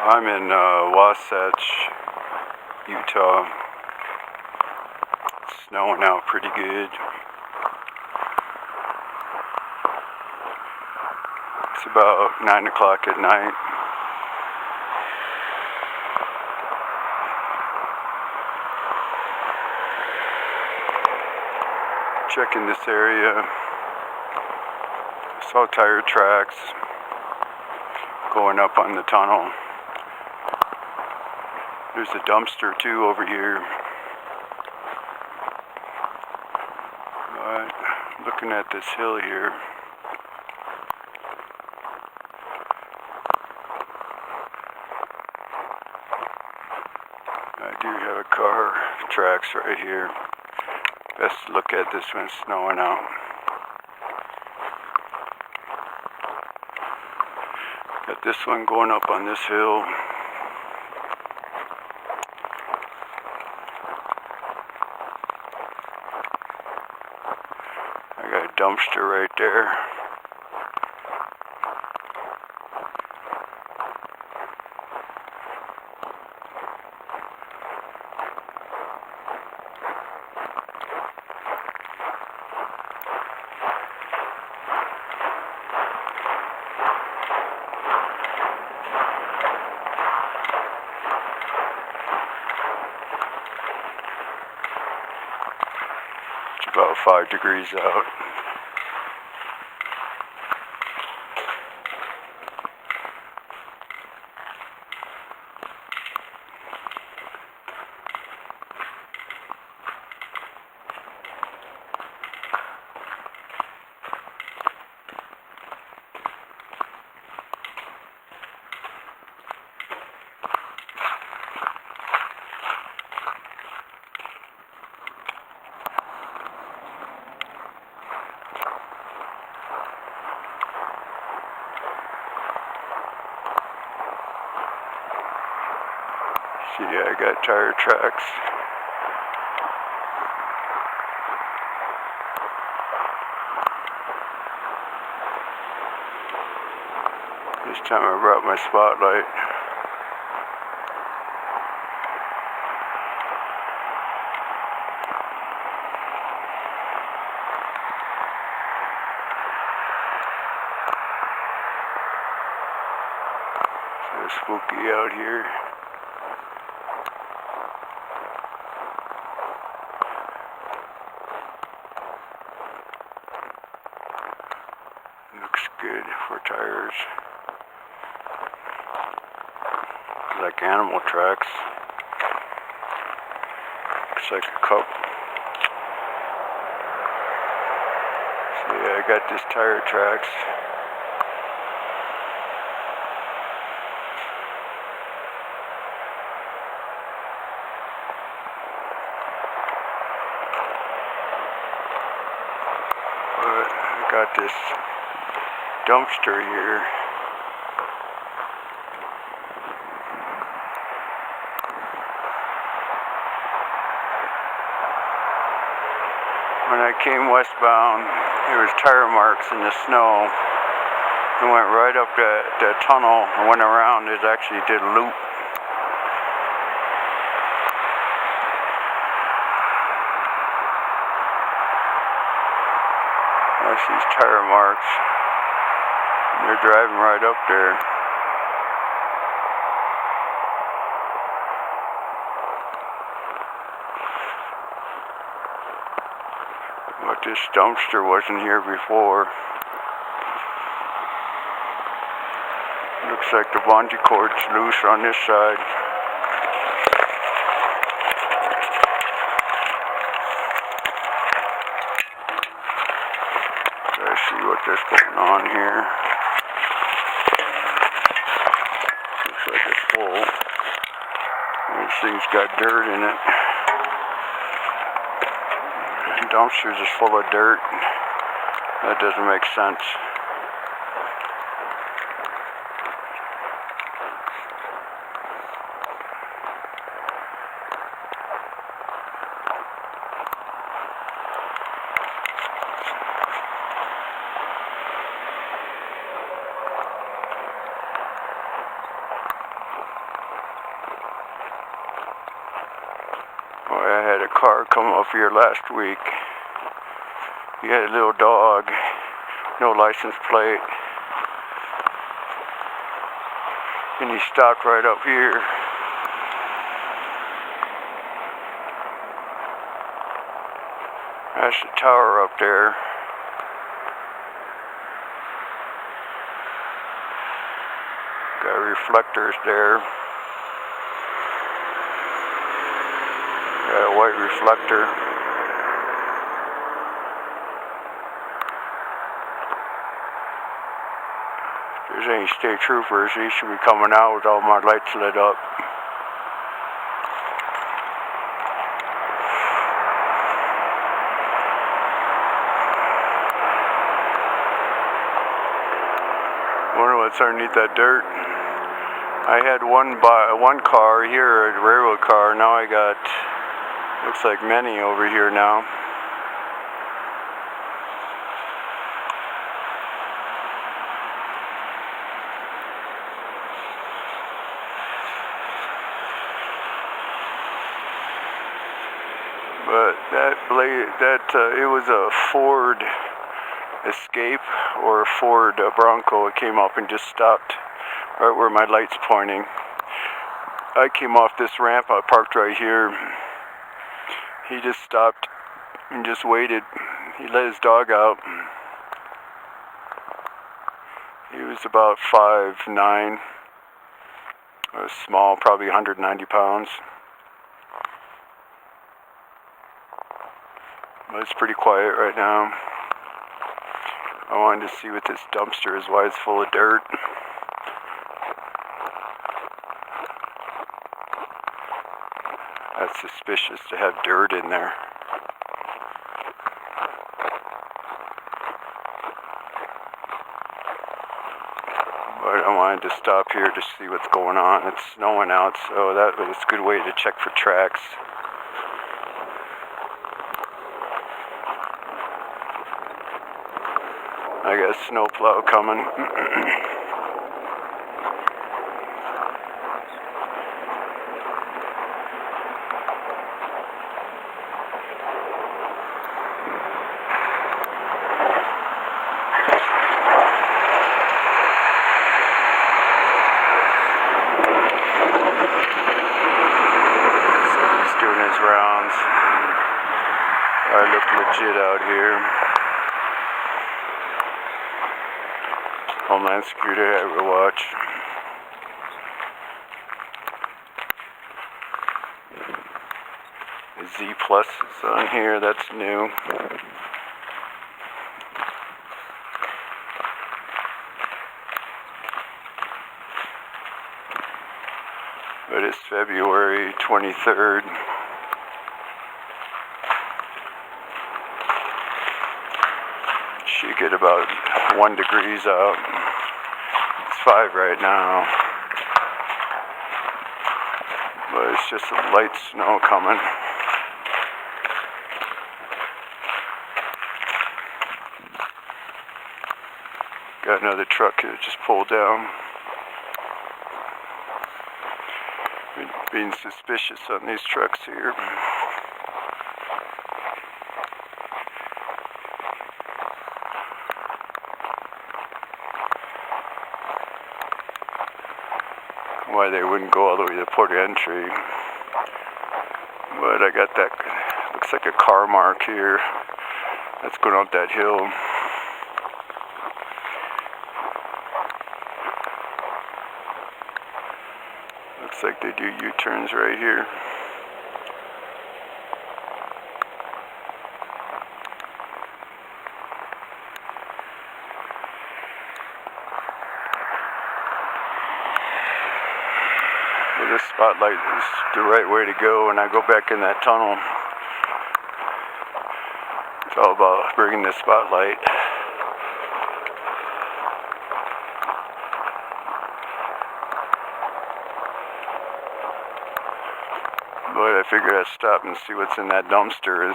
I'm in Wasatch, Utah. It's snowing out pretty good. It's about 9 o'clock at night. Checking this area. I saw tire tracks going up on the tunnel. There's a dumpster too over here. But looking at this hill here, I do have a car tracks right here. Best to look at this when it's snowing out. Got this one going up on this hill. I got a dumpster right there. It's about 5 degrees out. See, I got tire tracks. This time I brought my spotlight. So spooky out here. Looks good for tires. Like animal tracks. Looks like a cup. So yeah, I got this tire tracks. But I got this dumpster here. When I came westbound, there was tire marks in the snow. I went right up the tunnel and went around. It actually did a loop. That's these tire marks. They're driving right up there. But this dumpster wasn't here before. Looks like the bungee cord's loose on this side. Let's see what's going on here. Looks like it's full. This thing's got dirt in it. The dumpster's just full of dirt. That doesn't make sense. car come off here last week. He had a little dog, no license plate, and he stopped right up here. That's the tower up there. Got reflectors there. Got a white reflector. If there's any state troopers, these should be coming out with all my lights lit up. Wonder what's underneath that dirt. I had one car here, a railroad car. Now I got, looks like many over here now. But it was a Ford Escape or a Ford Bronco. It came up and just stopped right where my light's pointing. I came off this ramp, I parked right here. He just stopped and just waited. He let his dog out. He was about 5'9". I was small, probably 190 pounds. But it's pretty quiet right now. I wanted to see what this dumpster is, why it's full of dirt. That's suspicious to have dirt in there. But I wanted to stop here to see what's going on. It's snowing out, so that was a good way to check for tracks. I got a snowplow coming. He's doing his rounds. I look legit out here. Homeland Security, I will watch. The Z Plus is on here, that's new. But it's February 23rd. Should get about 1 degree out. It's 5 right now. But it's just some light snow coming. Got another truck that just pulled down. Being suspicious on these trucks here. Why they wouldn't go all the way to port entry. But I got that, looks like a car mark here. That's going up that hill. Looks like they do U-turns right here. This spotlight is the right way to go when I go back in that tunnel. It's all about bringing the spotlight. But I figured I'd stop and see what's in that dumpster.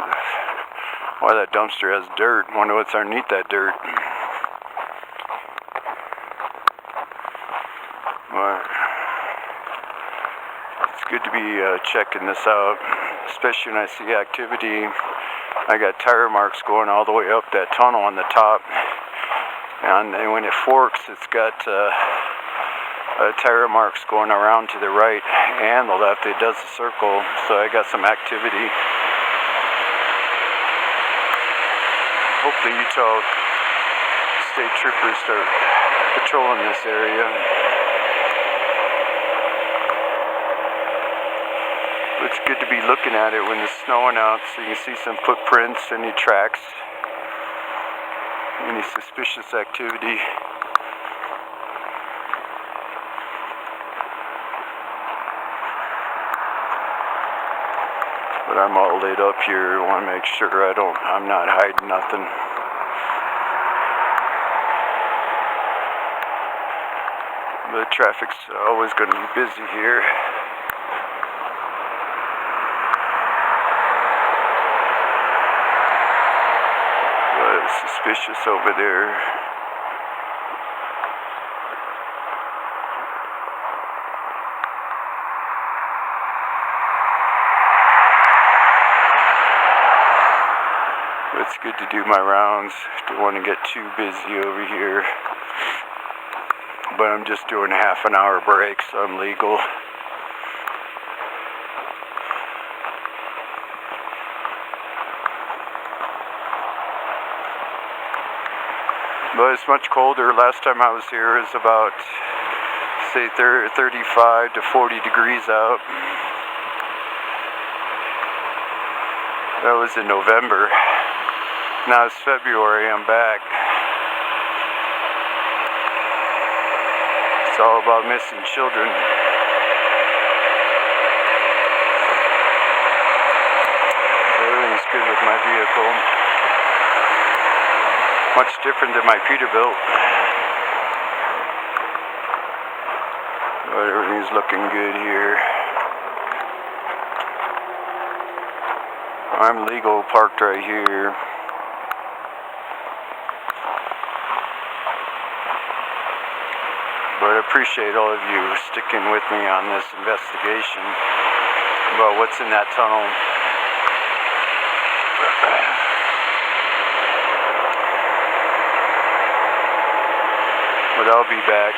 Why that dumpster has dirt. Wonder what's underneath that dirt. But it's good to be checking this out, especially when I see activity. I got tire marks going all the way up that tunnel on the top, and when it forks, it's got tire marks going around to the right and the left. It does a circle, so I got some activity. Hopefully Utah state troopers start patrolling this area. It's good to be looking at it when it's snowing out, so you can see some footprints, any tracks, any suspicious activity. But I'm all laid up here. I want to make sure I'm not hiding nothing. The traffic's always going to be busy here. Suspicious over there. It's good to do my rounds. Don't want to get too busy over here. But I'm just doing a half an hour break, so I'm legal. But it's much colder. Last time I was here, it was about, say, 35 to 40 degrees out. That was in November. Now it's February, I'm back. It's all about missing children. Everything's good with my vehicle. Much different than my Peterbilt. But everything's looking good here. I'm legal parked right here. But I appreciate all of you sticking with me on this investigation about what's in that tunnel. But I'll be back.